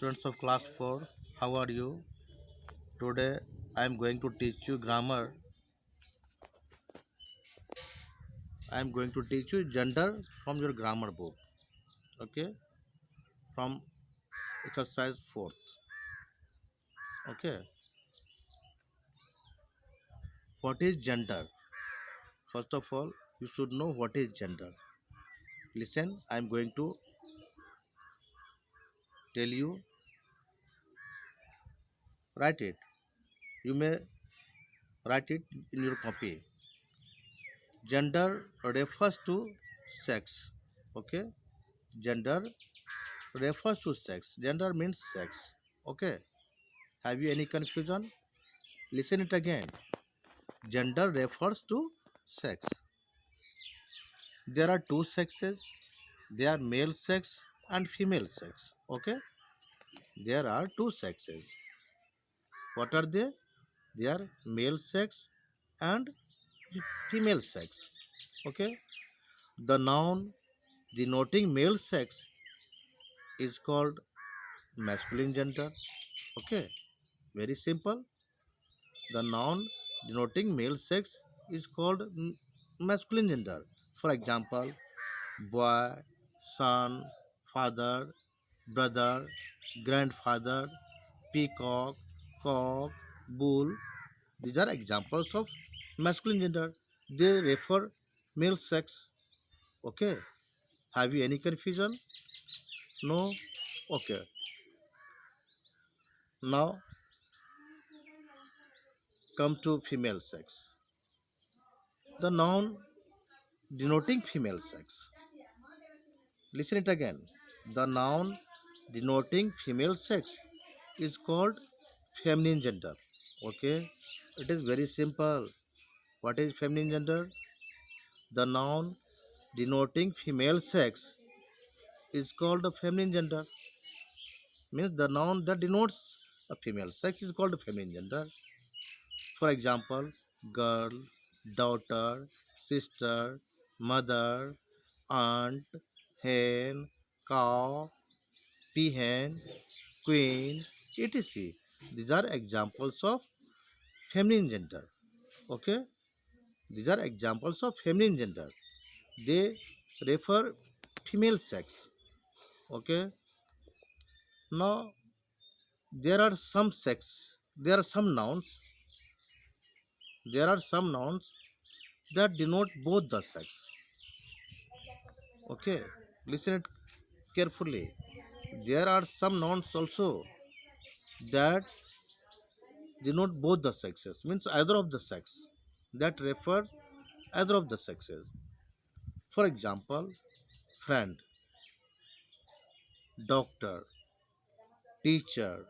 Students of class 4, how are you? Today I am going to teach you grammar. I am going to teach you gender from your grammar book. Okay? From exercise 4th. Okay? What is gender? First of all, you should know what is gender. Listen, I am going to tell you. Write it. You may write it in your copy. Gender refers to sex. Okay? Gender refers to sex. Gender means sex. Okay? Have you any confusion? Listen it again. Gender refers to sex. There are two sexes. They are male sex and female sex. Okay? There are two sexes. What are they? They are male sex and female sex. Okay? The noun denoting male sex is called masculine gender. Okay? Very simple. The noun denoting male sex is called masculine gender. For example, boy, son, father, brother, grandfather, peacock, cock, bull. These are examples of masculine gender. They refer male sex. Okay. Have you any confusion? No? Okay. Now come to female sex. The noun denoting female sex. Listen it again. The noun denoting female sex is called feminine gender. Okay, it is very simple. What is feminine gender? The noun denoting female sex is called the feminine gender. Means the noun that denotes a female sex is called feminine gender. For example, girl, daughter, sister, mother, aunt, hen, cow, peahen, queen, etc. These are examples of feminine gender. Okay, these are examples of feminine gender. They refer female sex. Okay, now there are some sex. There are some nouns. There are some nouns that denote both the sex. Okay, listen it carefully. There are some nouns also that denote both the sexes. Means either of the sex. That refer either of the sexes. For example, friend, doctor, teacher.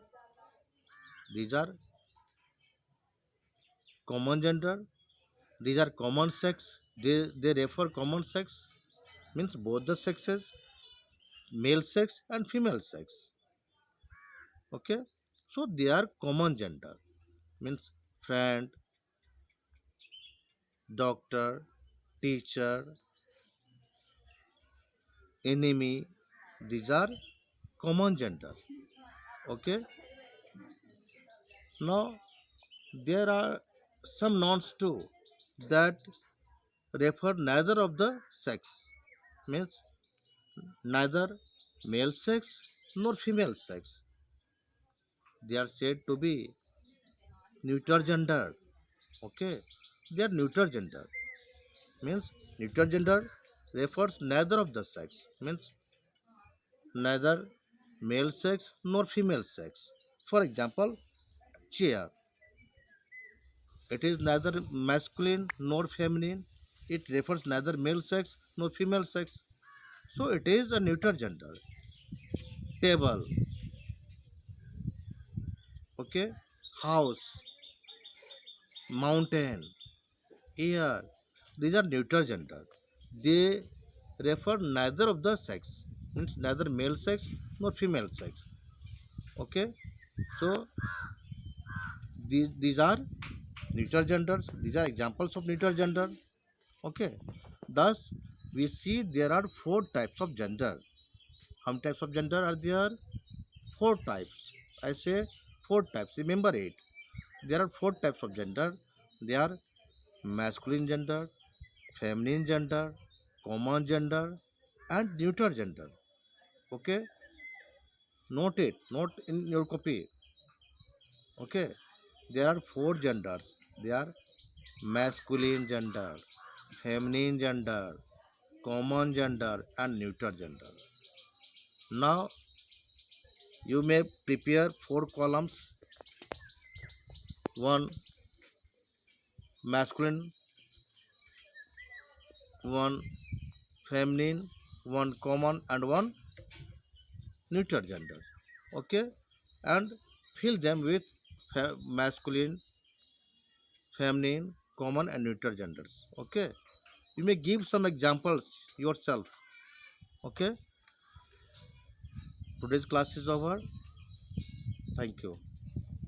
These are common gender. These are common sex. They refer common sex. Means both the sexes, male sex and female sex. Okay. So they are common gender. Means friend, doctor, teacher, enemy. These are common gender. Okay. Now there are some nouns too that refer neither of the sex. Means neither male sex nor female sex. They are said to be neuter gender. Okay, they are neuter gender. Means neuter gender refers neither of the sex. Means neither male sex nor female sex. For example, chair. It is neither masculine nor feminine. It refers neither male sex nor female sex. So it is a neuter gender. Table. Okay, house, mountain, air. These are neuter gender. They refer neither of the sex. Means neither male sex nor female sex. Okay. So these are neuter genders. These are examples of neuter gender. Okay. Thus we see there are four types of gender. How many types of gender are there? four types. I say four types. Remember it. There are four types of gender. They are masculine gender, feminine gender, common gender, and neutral gender. Okay, note it. Note in your copy. Okay, there are four genders. They are masculine gender, feminine gender, common gender, and neutral gender. Now you may prepare four columns: one masculine, one feminine, one common, and one neutral gender. Okay, and fill them with masculine, feminine, common, and neutral genders. Okay, you may give some examples yourself. Okay, today's class is over. Thank you.